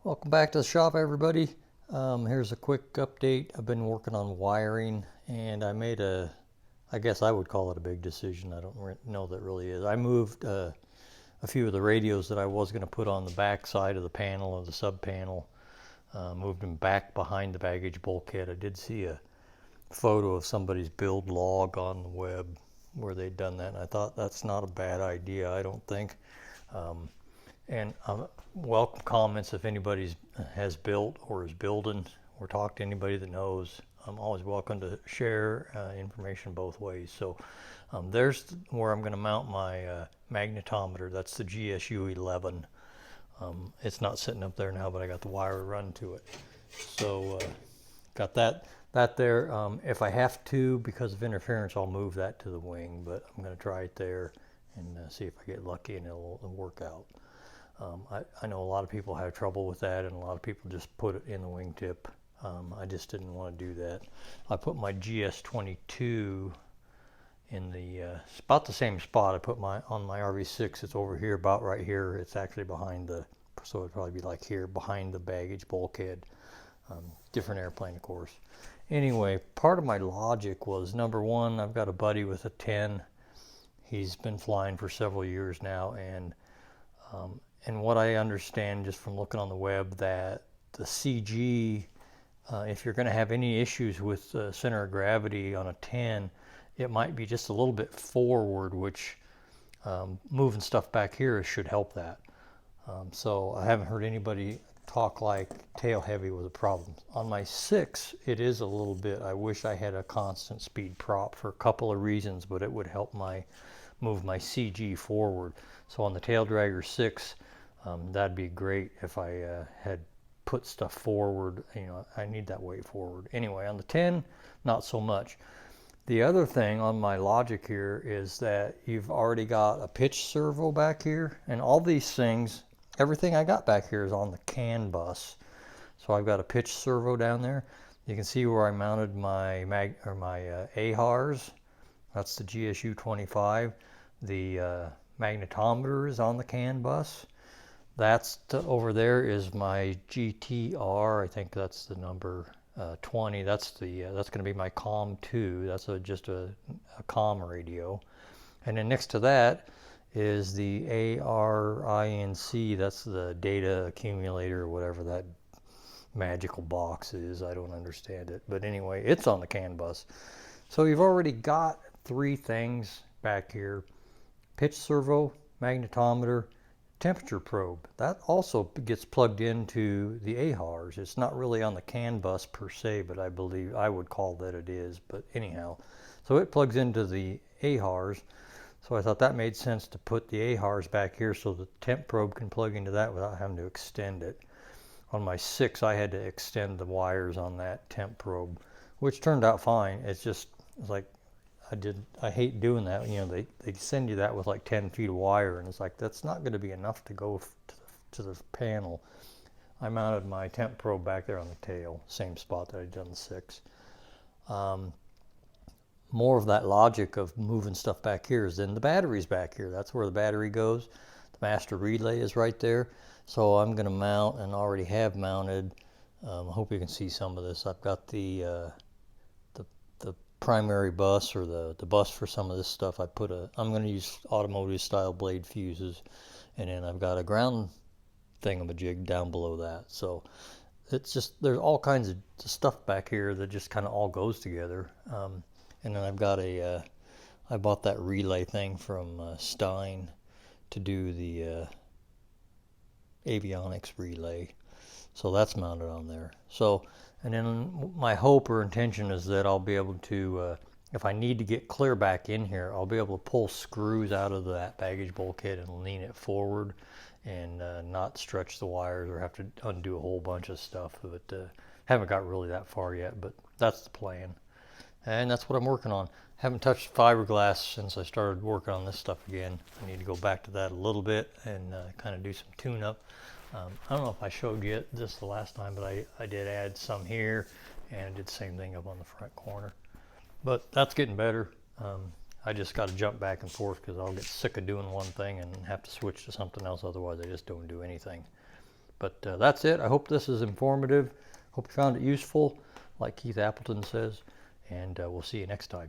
Welcome back to the shop, everybody. Here's a quick update. I've been working on wiring, and I made I guess I would call it a big decision. I don't know that really is. I moved a few of the radios that I was going to put on the back side of the panel, of the sub panel, moved them back behind the baggage bulkhead. I did see a photo of somebody's build log on the web where they'd done that, and I thought that's not a bad idea, I don't think. And welcome comments if anybody has built or is building or talk to anybody that knows. I'm always welcome to share information both ways. So there's where I'm going to mount my magnetometer. That's the GSU 11. It's not sitting up there now, but I got the wire run to it. So got that there. If I have to, because of interference, I'll move that to the wing, but I'm going to try it there and see if I get lucky and it'll work out. I know a lot of people have trouble with that, and a lot of people just put it in the wingtip. I just didn't want to do that. I put my GS22 in the about the same spot I put on my RV6. It's over here, about right here. It's actually behind so it'd probably be like here, behind the baggage bulkhead. Different airplane, of course. Anyway, part of my logic was, number one, I've got a buddy with a 10. He's been flying for several years now, and what I understand just from looking on the web, that the CG, if you're going to have any issues with center of gravity on a 10, it might be just a little bit forward, which moving stuff back here should help that. So I haven't heard anybody talk like tail heavy was a problem. On my 6, it is a little bit. I wish I had a constant speed prop for a couple of reasons, but it would help move my CG forward. So on the tail dragger 6, that'd be great if I had put stuff forward. I need that weight forward. Anyway, on the 10, not so much. The other thing on my logic here is that you've already got a pitch servo back here, and all these things, everything I got back here is on the CAN bus. So I've got a pitch servo down there. You can see where I mounted my AHRs. That's the GSU 25. The magnetometer is on the CAN bus. That's over there is my GTR. I think that's the number 20. That's going to be my COM 2. That's just a COM radio. And then next to that is the ARINC. That's the data accumulator, or whatever that magical box is. I don't understand it, but anyway, it's on the CAN bus. So you've already got 3 things back here: pitch servo, magnetometer, temperature probe. That also gets plugged into the AHRs. It's not really on the CAN bus per se, but I believe I would call that it is. But anyhow, so it plugs into the AHRs. So I thought that made sense to put the AHRs back here so the temp probe can plug into that without having to extend it. On my 6, I had to extend the wires on that temp probe, which turned out fine. It's like, I hate doing that. They send you that with like 10 feet of wire, and it's like, that's not going to be enough to go to the panel. I mounted my temp probe back there on the tail, same spot that I did on the 6. More of that logic of moving stuff back here is then the battery's back here. That's where the battery goes. The master relay is right there. So I'm going to mount, and already have mounted. I hope you can see some of this. I've got the primary bus, or the bus for some of this stuff. I'm going to use automotive style blade fuses, and then I've got a ground thingamajig down below that. So it's just, there's all kinds of stuff back here that just kind of all goes together. And then I've got I bought that relay thing from Stein to do the Avionics relay. So that's mounted on there. So, and then my hope or intention is that I'll be able to, if I need to get clear back in here, I'll be able to pull screws out of that baggage bulkhead and lean it forward, and not stretch the wires or have to undo a whole bunch of stuff. But haven't got really that far yet, but that's the plan. And that's what I'm working on. Haven't touched fiberglass since I started working on this stuff again. I need to go back to that a little bit and kind of do some tune-up. I don't know if I showed you this the last time, but I did add some here, and I did the same thing up on the front corner. But that's getting better. I just got to jump back and forth because I'll get sick of doing one thing and have to switch to something else. Otherwise, I just don't do anything. But that's it. I hope this is informative. Hope you found it useful, like Keith Appleton says, and we'll see you next time.